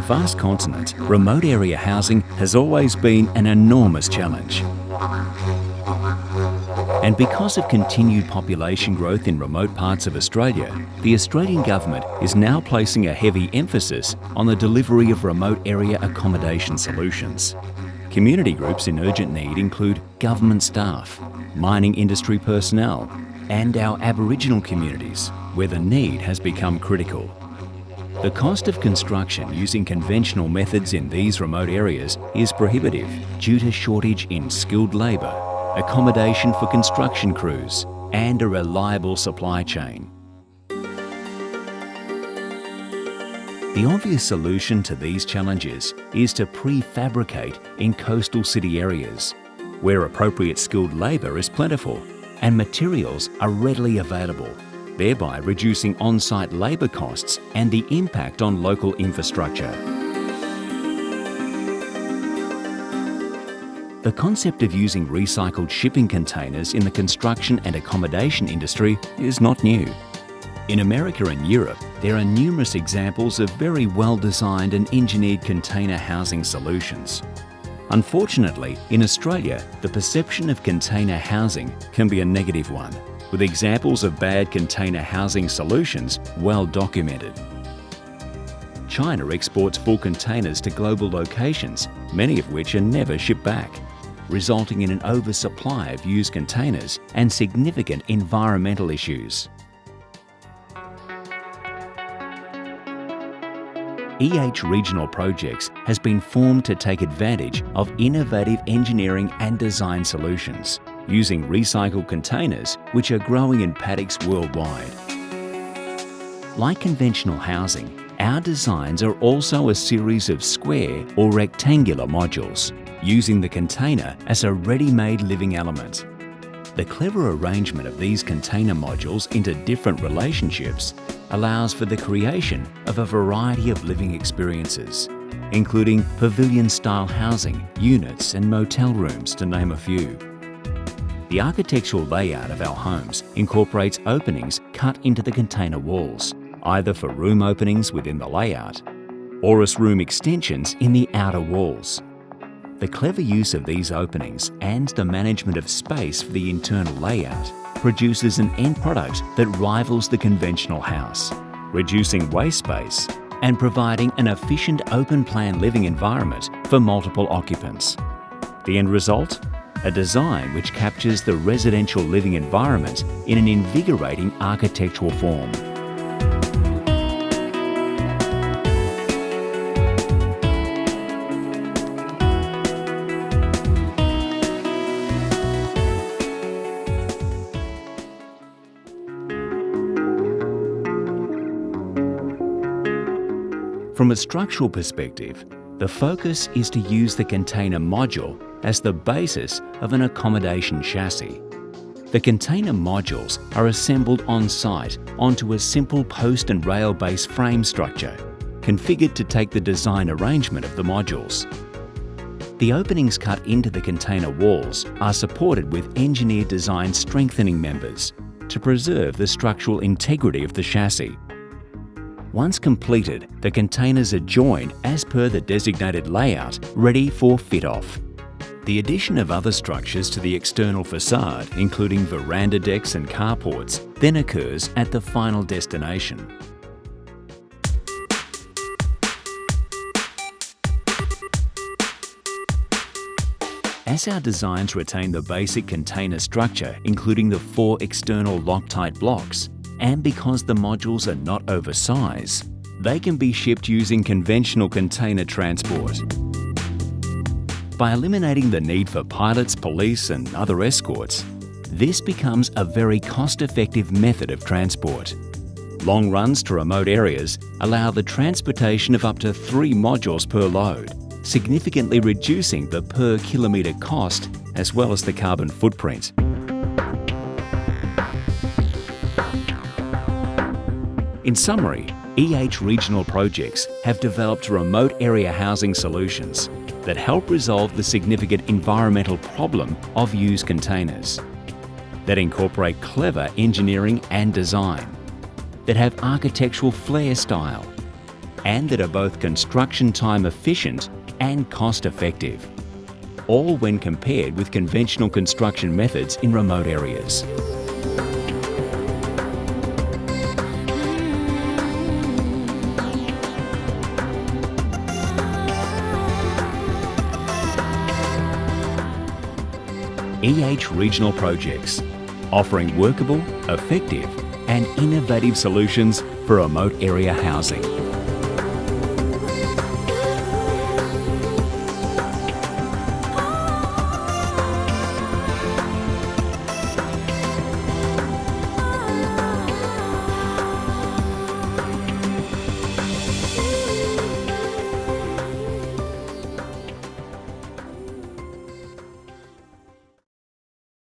vast continent, remote area housing has always been an enormous challenge. And because of continued population growth in remote parts of Australia, the Australian Government is now placing a heavy emphasis on the delivery of remote area accommodation solutions. Community groups in urgent need include government staff, mining industry personnel, and our Aboriginal communities, where the need has become critical. The cost of construction using conventional methods in these remote areas is prohibitive due to shortage in skilled labour, accommodation for construction crews, and a reliable supply chain. The obvious solution to these challenges is to prefabricate in coastal city areas, where appropriate skilled labour is plentiful and materials are readily available, thereby reducing on-site labour costs and the impact on local infrastructure. The concept of using recycled shipping containers in the construction and accommodation industry is not new. In America and Europe, there are numerous examples of very well-designed and engineered container housing solutions. Unfortunately, in Australia, the perception of container housing can be a negative one, with examples of bad container housing solutions well documented. China exports full containers to global locations, many of which are never shipped back, resulting in an oversupply of used containers and significant environmental issues. Regional Projects has been formed to take advantage of innovative engineering and design solutions, using recycled containers which are growing in paddocks worldwide. Like conventional housing, our designs are also a series of square or rectangular modules, using the container as a ready-made living element. The clever arrangement of these container modules into different relationships allows for the creation of a variety of living experiences, including pavilion-style housing, units and motel rooms, to name a few. The architectural layout of our homes incorporates openings cut into the container walls, either for room openings within the layout or as room extensions in the outer walls. The clever use of these openings and the management of space for the internal layout produces an end product that rivals the conventional house, reducing waste space and providing an efficient open-plan living environment for multiple occupants. The end result? A design which captures the residential living environment in an invigorating architectural form. From a structural perspective, the focus is to use the container module as the basis of an accommodation chassis. The container modules are assembled on-site onto a simple post and rail base frame structure, configured to take the design arrangement of the modules. The openings cut into the container walls are supported with engineered design strengthening members to preserve the structural integrity of the chassis. Once completed, the containers are joined as per the designated layout, ready for fit-off. The addition of other structures to the external facade, including veranda decks and carports, then occurs at the final destination. As our designs retain the basic container structure, including the 4 external Loctite blocks, and because the modules are not oversized, they can be shipped using conventional container transport. By eliminating the need for pilots, police and other escorts, this becomes a very cost-effective method of transport. Long runs to remote areas allow the transportation of up to 3 modules per load, significantly reducing the per kilometre cost as well as the carbon footprint. In summary, Regional Projects have developed remote area housing solutions that help resolve the significant environmental problem of used containers, that incorporate clever engineering and design, that have architectural flair style, and that are both construction time efficient and cost effective, all when compared with conventional construction methods in remote areas. Regional Projects, offering workable, effective and innovative solutions for remote area housing.